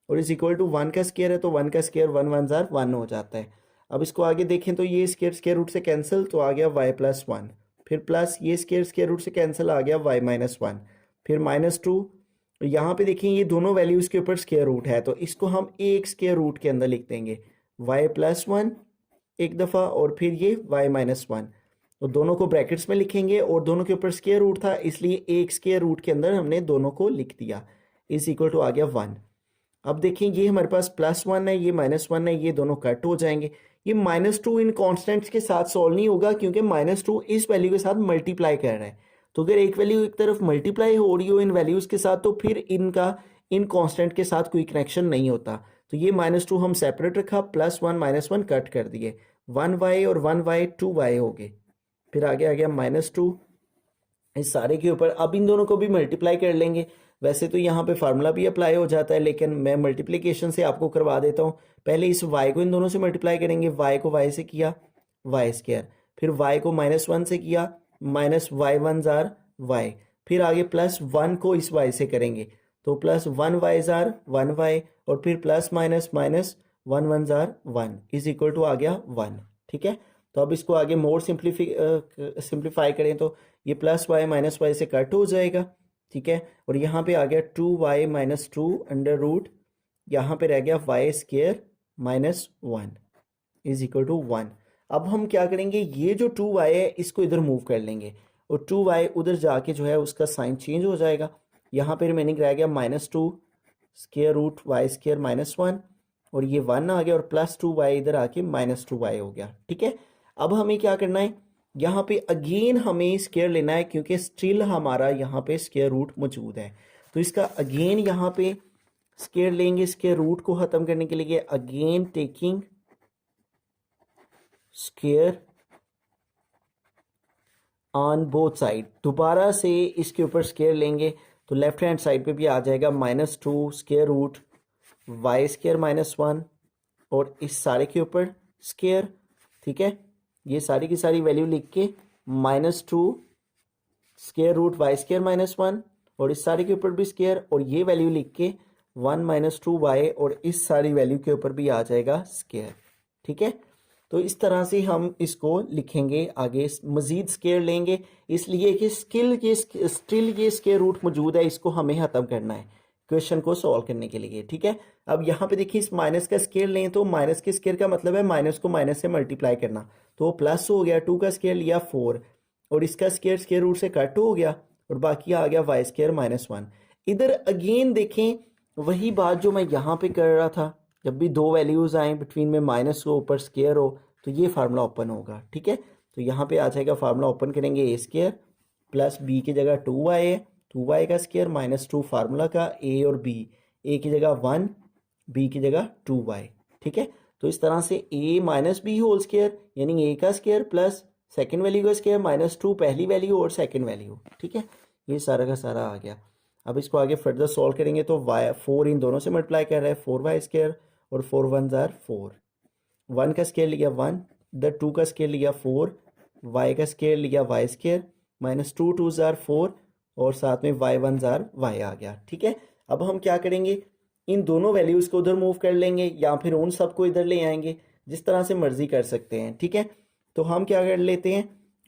और इज इक्वल टू 1 का स्क्वायर है, तो 1 का स्क्वायर 1 1 ज़ार 1 हो जाता है। अब इसको आगे देखें तो ये स्क्वायर रूट से कैंसिल, तो आ गया y + 1, फिर प्लस ये स्क्वायर रूट से कैंसिल आ गया y - 1, फिर -2, तो यहाँ पे देखिए ये दोनों वैल्यूज़ के ऊपर स्क्वायर रूट है, तो इसको हम एक स्क्वायर रूट के अंदर लिख देंगे, y+1 एक दफ़ा और फिर ये y-1, तो दोनों को ब्रैकेट्स में लिखेंगे और दोनों के ऊपर स्क्वायर रूट था इसलिए एक स्क्वायर रूट के अंदर हमने दोनों को लिख दिया, इज इक्वल टू आ गया 1। अब देखें ये हमारे पास +1 है, ये -1 है, ये दोनों कट हो जाएंगे। ये -2 इन कॉन्स्टेंट्स के साथ सॉल्व नहीं होगा क्योंकि -2 इस वैल्यू के साथ मल्टीप्लाई कर रहा है, तो अगर एक वैल्यू एक तरफ मल्टीप्लाई हो रही हो इन वैल्यूज़ के साथ तो फिर इनका इन कॉन्स्टेंट के साथ कोई कनेक्शन नहीं होता। तो ये -2 हम सेपरेट रखा, +1 -1 कट कर दिए, 1y और 1y 2y हो गए, फिर आगे आ गया -2 इस सारे के ऊपर। अब इन दोनों को भी मल्टीप्लाई कर लेंगे, वैसे तो यहाँ पे फार्मूला भी अप्लाई हो जाता है लेकिन मैं मल्टीप्लिकेशन से आपको करवा देता हूँ। पहले इस y को इन दोनों से मल्टीप्लाई करेंगे, y को y से किया y², फिर y को -1 से किया -y1 जार y, फिर आगे +1 को इस y से करेंगे तो +1y जार 1y और फिर प्लस माइनस माइनस 1 जार 1 इज इक्वल टू आ गया 1। ठीक है, तो अब इसको आगे मोर सिंप्लीफाई करें तो ये +y - y से कट हो जाएगा। ठीक है, और यहाँ पे आ गया 2y - 2 अंडर रूट, यहाँ पे रह गया y² - 1 इज इक्वल टू 1। अब हम क्या करेंगे, ये जो 2y है इसको इधर मूव कर लेंगे और 2y उधर जाके जो है उसका साइन चेंज हो जाएगा। यहाँ पे रिमेनिंग रह गया -2 स्क्वायर रूट y² - 1 और ये 1 आ गया और +2y इधर आके -2y हो गया। ठीक है, अब हमें क्या करना है, यहाँ पे अगेन हमें स्क्वायर लेना है क्योंकि स्टिल हमारा यहाँ पे स्क्वायर रूट मौजूद है, तो इसका अगेन यहाँ पे स्क्वायर लेंगे स्क्वायर रूट को खत्म करने के लिए, again taking square on both side, दोबारा से इसके ऊपर स्क्वायर लेंगे तो लेफ्ट हैंड साइड पे भी आ जाएगा -2 स्क्वायर रूट y² - 1 और इस सारे के ऊपर स्क्वायर। ठीक है, ये सारी की सारी वैल्यू लिख के -2 स्क्वायर रूट y² - 1 और इस सारे के ऊपर भी स्क्वायर और ये वैल्यू लिख के 1 - 2y और इस सारी वैल्यू के ऊपर भी आ जाएगा स्क्वायर। ठीक है, तो इस तरह से हम इसको लिखेंगे, आगे मजीद स्क्वायर लेंगे इसलिए कि स्टिल ये स्क्वायर रूट मौजूद है, इसको हमें ख़त्म करना है क्वेश्चन को सॉल्व करने के लिए। ठीक है, अब यहाँ पे देखिए इस माइनस का स्क्वायर लें तो माइनस के स्क्वायर का मतलब है माइनस को माइनस से मल्टीप्लाई करना, तो प्लस हो गया, 2 का स्क्वायर लिया 4 और इसका स्क्वायर रूट से कट हो गया और बाकी आ गया y² - 1। इधर अगेन देखें वही बात जो मैं यहाँ पे कर रहा था, जब भी दो वैल्यूज़ आए बिटवीन में माइनस हो ऊपर स्क्वायर हो तो ये फार्मूला ओपन होगा। ठीक है, तो यहाँ पे आ जाएगा, फार्मूला ओपन करेंगे a² प्लस b की जगह 2y है, 2y का स्क्वायर -2 फार्मूला का, a और b, a की जगह 1 b की जगह 2y। ठीक है, तो इस तरह से a - b होल स्क्वायर यानी a का स्क्वायर प्लस सेकेंड वैल्यू का स्क्वायर -2 पहली वैल्यू और सेकेंड वैल्यू। ठीक है, ये सारा का सारा आ गया। अब इसको आगे फर्दर सॉल्व करेंगे तो y4 इन दोनों से मल्टीप्लाई कर रहा है, 4y² और 4 1 जार 4, 1 का स्क्वायर लिया 1, इधर 2 का स्क्वायर लिया 4, y का स्क्वायर लिया y² -2 2 जार 4 और साथ में y1 जार y आ गया। ठीक है, अब हम क्या करेंगे, इन दोनों वैल्यूज़ को उधर मूव कर लेंगे या फिर उन सबको इधर ले आएंगे, जिस तरह से मर्जी कर सकते हैं। ठीक है, तो हम क्या कर लेते हैं,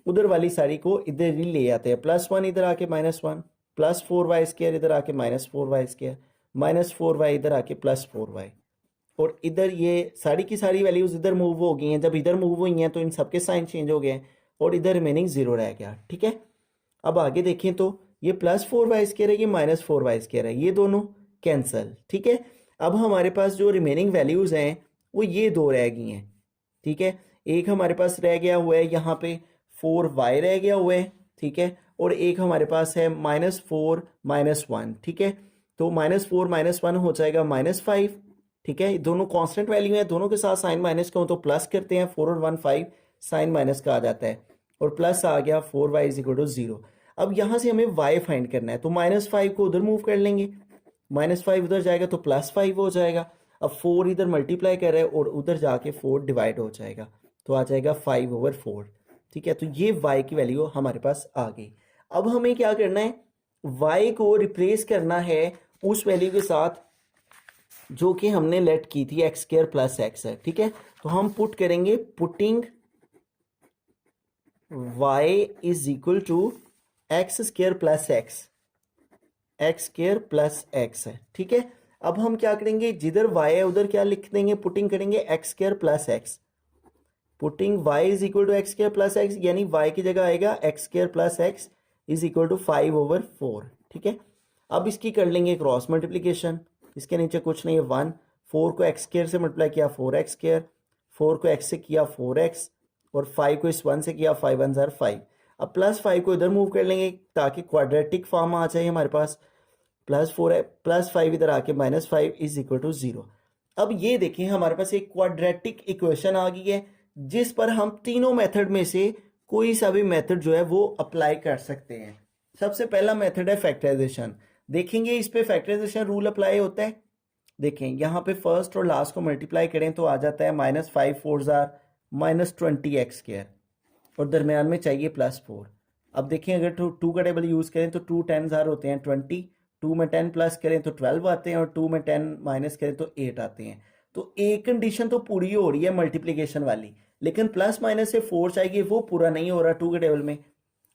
उधर वाली सारी को इधर ही ले आते हैं, +1 इधर आके -1 +4y² इधर आके -4y² -4y इधर आके +4y और इधर ये सारी की सारी वैल्यूज़ इधर मूव हो गई हैं। जब इधर मूव हुई हैं तो इन सबके साइन चेंज हो गए हैं और इधर रिमेनिंग 0 रह गया। ठीक है, अब आगे देखें तो ये +4y² है, ये -4y² है, ये दोनों कैंसल। ठीक है, अब हमारे पास जो रिमेनिंग वैल्यूज़ हैं वो ये दो रह गई हैं। ठीक है, एक हमारे पास रह गया हुआ है यहाँ पे 4y रह गया हुआ है। ठीक है, और एक हमारे पास है -4 - 1। ठीक है, तो -4 - 1 हो जाएगा -5। ठीक है, दोनों कांस्टेंट वैल्यू हैं, दोनों के साथ साइन माइनस का हो तो प्लस करते हैं, 4 और 1 5 साइन माइनस का आ जाता है और प्लस आ गया 4y = 0। अब यहाँ से हमें y फाइंड करना है तो -5 को उधर मूव कर लेंगे, -5 उधर जाएगा तो +5 हो जाएगा। अब 4 इधर मल्टीप्लाई कर रहा है और उधर जाके 4 डिवाइड हो जाएगा तो आ जाएगा 5/4। ठीक है, तो ये y की वैल्यू हमारे पास आ गई। अब हमें क्या करना है, y को रिप्लेस करना है उस वैल्यू के साथ जो कि हमने लेट की थी x² + x है। ठीक है, तो हम पुट करेंगे, putting y = x² + x x square plus x है, ठीक है। अब हम क्या करेंगे, जिधर वाई है उधर क्या लिख देंगे, पुटिंग करेंगे x square plus x, putting y is equal to x square plus x, यानी वाई की जगह आएगा x square plus x is equal to 5/4, ठीक है। अब इसकी कर लेंगे क्रॉस मल्टीप्लीकेशन, इसके नीचे कुछ नहीं है 1, 4 को एक्स स्क्वायर से मल्टीप्लाई किया 4x स्क्वायर, 4 को x से किया 4x, और 5 को इस 1 से किया 5 1 ज़ार 5। अब प्लस 5 को इधर मूव कर लेंगे ताकि क्वाड्रेटिक फॉर्म आ जाए हमारे पास, +4 है, +5 इधर आके -5 इज इक्वल टू 0। अब ये देखें हमारे पास एक क्वाड्रेटिक इक्वेशन आ गई है जिस पर हम तीनों मेथड में से कोई सा भी मेथड जो है वो अप्लाई कर सकते हैं। सबसे पहला मेथड है फैक्टराइजेशन, देखेंगे इस पे फैक्टराइजेशन रूल अप्लाई होता है। देखें यहाँ पे फर्स्ट और लास्ट को मल्टीप्लाई करें तो आ जाता है -5 4 ज़ार -20x स्क्वायर, और दरमियान में चाहिए +4। अब देखें अगर टू का टेबल यूज़ करें तो 2 10 ज़ार होते हैं 20, 2 में 10 प्लस करें तो 12 आते हैं, और 2 में 10 माइनस करें तो 8 आते हैं। तो एक कंडीशन तो पूरी हो रही है मल्टीप्लिकेशन वाली, लेकिन प्लस माइनस से 4 चाहिए, वो पूरा नहीं हो रहा 2 के टेबल में।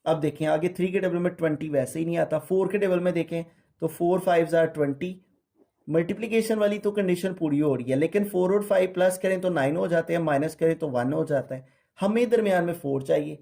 अब देखें आगे 3 के टेबल में 20 वैसे ही नहीं आता, 4 के टेबल में देखें तो 4 5 ज़ार 20, मल्टीप्लिकेशन वाली तो कंडीशन पूरी हो रही है, लेकिन 4 और 5 प्लस करें तो 9 हो जाते हैं, माइनस करें तो 1 हो जाता है, हमें दरमियान में 4 चाहिए।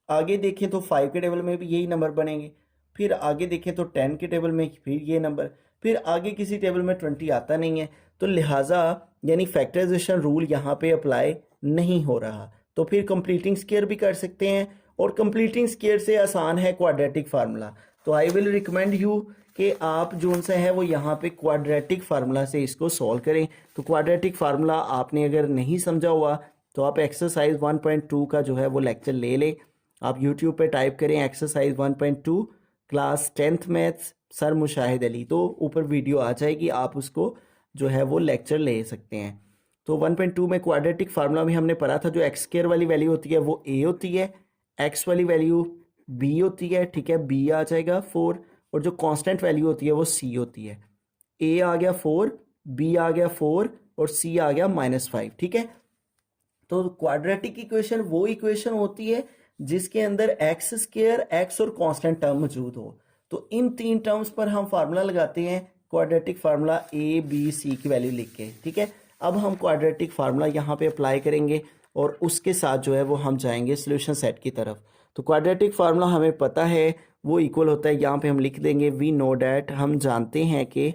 आगे देखें तो 5 के टेबल में भी यही नंबर बनेंगे, फिर आगे देखें तो 10 के टेबल में फिर ये नंबर, फिर आगे किसी टेबल में 20 आता नहीं है, तो लिहाजा यानी फैक्टराइजेशन रूल यहाँ पे अप्लाई नहीं हो रहा। तो फिर कंप्लीटिंग स्क्वायर भी कर सकते हैं, और कंप्लीटिंग स्क्वायर से आसान है क्वाड्रेटिक फार्मूला। तो आई विल रिकमेंड यू कि आप जो सा है वो यहाँ पे क्वाड्रेटिक फार्मूला से इसको सॉल्व करें। तो क्वाड्रेटिक फार्मूला आपने अगर नहीं समझा हुआ तो आप एक्सरसाइज 1.2 का जो है वो लेक्चर ले लें। आप यूट्यूब पे टाइप करें exercise 1.2 class 10th maths sir Mushahid Ali, तो ऊपर वीडियो आ जाएगी, आप उसको जो है वो लेक्चर ले सकते हैं। तो 1.2 में क्वाड्रेटिक फार्मूला में हमने पढ़ा था जो एक्स स्क्वायर वाली वैल्यू होती है वो a होती है, एक्स वाली वैल्यू b होती है, ठीक है, b आ जाएगा 4, और जो कांस्टेंट वैल्यू होती है वो c होती है। a आ गया 4, b आ गया 4, और c आ गया -5, ठीक है। तो क्वाड्रेटिक इक्वेशन वो इक्वेशन होती है जिसके अंदर एक्स स्क्वायर, एक्स और कांस्टेंट टर्म मौजूद हो। तो इन तीन टर्म्स पर हम फार्मूला लगाते हैं quadratic formula a b c की वैल्यू लिख के, ठीक है। अब हम क्वाड्रेटिक फार्मूला यहाँ पे अप्लाई करेंगे और उसके साथ जो है वो हम जाएंगे सोल्यूशन सेट की तरफ। तो क्वाड्रेटिक फार्मूला हमें पता है वो इक्वल होता है, यहाँ पे हम लिख देंगे वी नो डैट, हम जानते हैं कि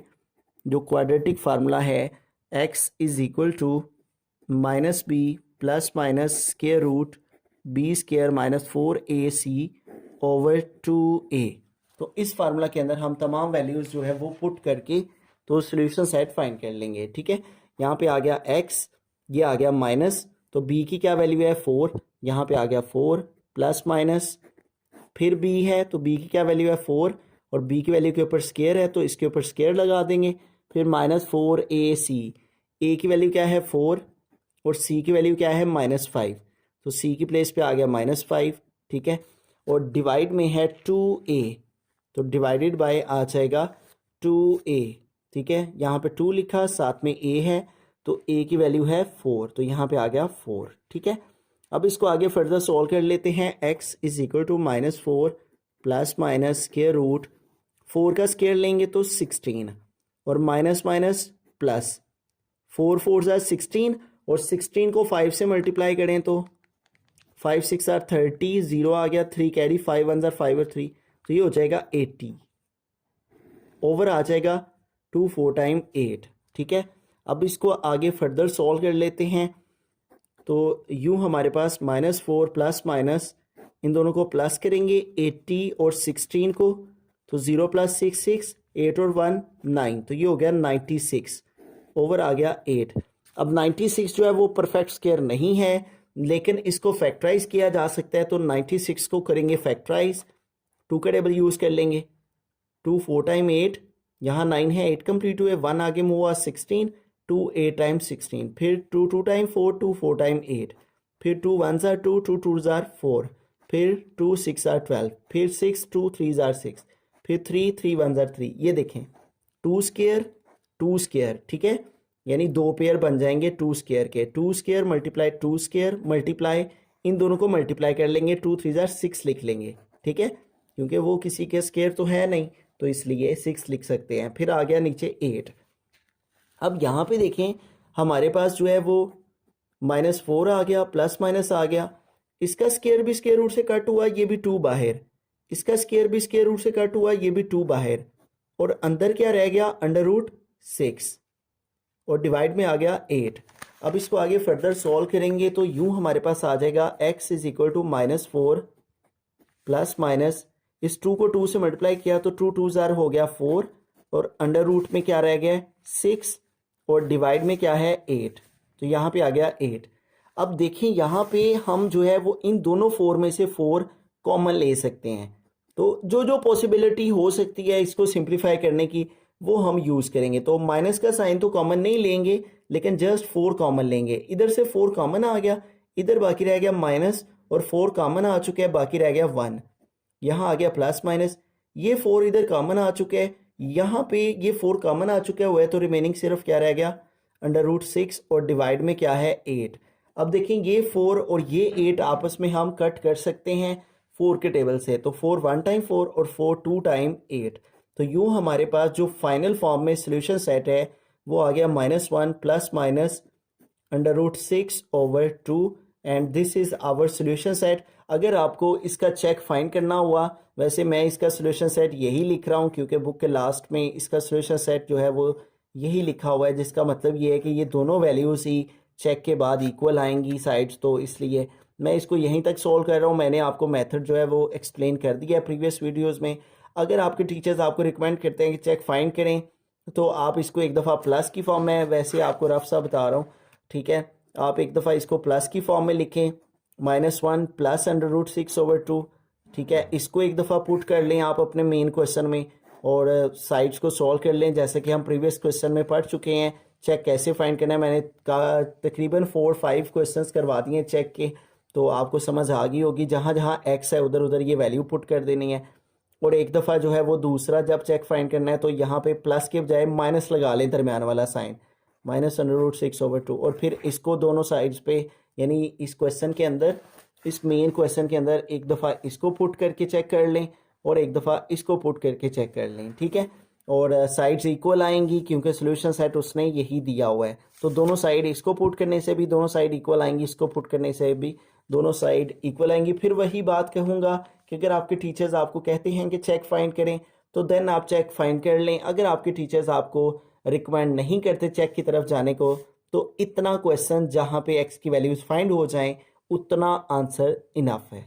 जो क्वाड्रेटिक फार्मूला है x is equal to -b plus minus square root b square -4ac over 2a। तो इस फार्मूला के अंदर हम तमाम वैल्यूज़ जो है वो पुट करके तो सोल्यूशन सेट फाइंड कर लेंगे, ठीक है। यहाँ पे आ गया x, ये आ गया माइनस, तो b की क्या वैल्यू है 4, यहाँ पे आ गया 4 प्लस माइनस, फिर b है तो b की क्या वैल्यू है 4, और b की वैल्यू के ऊपर स्क्वायर है तो इसके ऊपर स्क्वायर लगा देंगे, फिर -4ac, a की वैल्यू क्या है 4 और c की वैल्यू क्या है -5, तो c की प्लेस पे आ गया -5, ठीक है। और डिवाइड में है 2a, तो डिवाइडेड बाय आ जाएगा 2a, ठीक है। यहाँ पे 2 लिखा, साथ में a है, तो a की वैल्यू है 4, तो यहाँ पे आ गया 4, ठीक है। अब इसको आगे फर्दर सॉल्व कर लेते हैं। x is equal to -4 plus minus square root 4 का स्क्वायर लेंगे तो 16, और माइनस माइनस प्लस 4 4 ज़ार 16, और 16 को 5 से मल्टीप्लाई करें तो 5 6 ज़ार 30, 0 आ गया, 3 कैरी, 5 1 ज़ार 5 और 3, तो ये हो जाएगा 80, ओवर आ जाएगा 2 4 टाइम 8, ठीक है। अब इसको आगे फर्दर सॉल्व कर लेते हैं। तो यूँ हमारे पास -4 प्लस माइनस, इन दोनों को प्लस करेंगे 80 और 16 को, तो 0 + 6 6, 8 और 1 9, तो ये हो गया 96, ओवर आ गया 8। अब 96 जो है वो परफेक्ट स्क्वायर नहीं है, लेकिन इसको फैक्टराइज किया जा सकता है, तो 96 को करेंगे फैक्टराइज, 2 का टेबल यूज़ कर लेंगे, 2 4 टाइम 8, यहाँ 9 है, 8 कंप्लीट हुए, 1 आगे मूव हुआ 16, 2 8 टाइम 16, फिर 2 2 टाइम 4, 2 4 टाइम 8, फिर 2 1 ज़ार 2, 2 2 ज़ार 4, फिर 2 6 ज़ार 12, फिर 6 2 3 ज़ार 6, फिर 3 3 1 ज़ार 3। ये देखें 2 स्क्वायर, ठीक है, यानी 2 पेयर बन जाएंगे 2 स्क्वायर के, 2 स्क्वायर मल्टीप्लाई 2 स्क्वायर मल्टीप्लाई, इन दोनों को मल्टीप्लाई कर लेंगे, 2 3 ज़ार 6 लिख लेंगे, ठीक है, क्योंकि वो किसी के स्क्वायर तो है नहीं, तो इसलिए 6 लिख सकते हैं। फिर आ गया नीचे 8। अब यहाँ पे देखें हमारे पास जो है वो -4 आ गया, प्लस माइनस आ गया, इसका स्क्वायर भी स्क्वायर रूट से कट हुआ, ये भी 2 बाहर, इसका स्क्वायर भी स्क्वायर रूट से कट हुआ, ये भी 2 बाहर, और अंदर क्या रह गया √6 और डिवाइड में आ गया 8। अब इसको आगे फर्दर सॉल्व करेंगे तो यूं हमारे पास आ जाएगा x is equal to -4 plus minus इस 2 को 2 से मल्टीप्लाई किया तो 2 2 जार हो गया 4 और अंडर रूट में क्या रह गया 6 और डिवाइड में क्या है 8, तो यहाँ पे आ गया 8। अब देखें यहाँ पे हम जो है वो इन दोनों 4 में से 4 कॉमन ले सकते हैं, तो जो जो पॉसिबिलिटी हो सकती है इसको सिंप्लीफाई करने की वो हम यूज़ करेंगे। तो माइनस का साइन तो कॉमन नहीं लेंगे लेकिन जस्ट 4 कॉमन लेंगे। इधर से 4 कॉमन आ गया, इधर बाकी रह गया माइनस और 4 कॉमन आ चुके हैं, बाकी रह गया 1। यहाँ आ गया प्लस माइनस, ये 4 इधर कॉमन आ चुके हैं, यहाँ पे ये 4 कॉमन आ चुके हुए तो रिमेनिंग सिर्फ क्या रह गया √6 और डिवाइड में क्या है 8। अब देखें ये 4 और ये 8 आपस में हम कट कर सकते हैं 4 के टेबल से, तो 4 1 टाइम 4 और 4 2 टाइम 8। तो यूँ हमारे पास जो फाइनल फॉर्म में सोल्यूशन सेट है वो आ गया -1 plus minus √6/2 and this is our solution set. अगर आपको इसका चेक फाइंड करना हुआ, वैसे मैं इसका सोल्यूशन सेट यही लिख रहा हूँ क्योंकि बुक के लास्ट में इसका सोल्यूशन सेट जो है वो यही लिखा हुआ है, जिसका मतलब ये है कि ये दोनों वैल्यूज़ ही चेक के बाद इक्वल आएंगी साइड्स, तो इसलिए मैं इसको यहीं तक सॉल्व कर रहा हूँ। मैंने आपको मेथड जो है वो एक्सप्लेन कर दिया है प्रीवियस वीडियोज़ में। अगर आपके टीचर्स आपको रिकमेंड करते हैं कि चेक फाइंड करें तो आप इसको एक दफ़ा प्लस की फॉर्म में, वैसे आपको रफ सा बता रहा हूँ, ठीक है, आप एक दफ़ा इसको प्लस की फॉर्म में लिखें -1 प्लस √6/2, ठीक है, इसको एक दफ़ा पुट कर लें आप अपने मेन क्वेश्चन में और साइड्स को सॉल्व कर लें जैसे कि हम प्रीवियस क्वेश्चन में पढ़ चुके हैं। चेक कैसे फाइंड करना है मैंने तकरीबन 4-5 क्वेश्चंस करवा दिए हैं चेक के, तो आपको समझ आ गई होगी। जहाँ जहाँ x है उधर उधर ये वैल्यू पुट कर देनी है। और एक दफ़ा जो है वो दूसरा जब चेक फाइंड करना है तो यहाँ पे प्लस के बजाय माइनस लगा लें दरमियान वाला साइन, -√6/2, और फिर इसको दोनों साइड्स पे यानी इस क्वेश्चन के अंदर, इस मेन क्वेश्चन के अंदर एक दफ़ा इसको पुट करके चेक कर लें और एक दफ़ा इसको पुट करके चेक कर लें, ठीक है, और साइड्स इक्वल आएंगी क्योंकि सोल्यूशन सेट उसने यही दिया हुआ है। तो दोनों साइड इसको पुट करने से भी दोनों साइड इक्वल आएंगी, इसको पुट करने से भी दोनों साइड इक्वल आएंगी। फिर वही बात कहूँगा कि अगर आपके टीचर्स आपको कहते हैं कि चेक फाइंड करें तो देन आप चेक फाइंड कर लें। अगर आपके टीचर्स आपको रिकमेंड नहीं करते चेक की तरफ जाने को तो इतना क्वेश्चन जहाँ पे x की वैल्यूज़ फाइंड हो जाएं उतना आंसर इनफ है।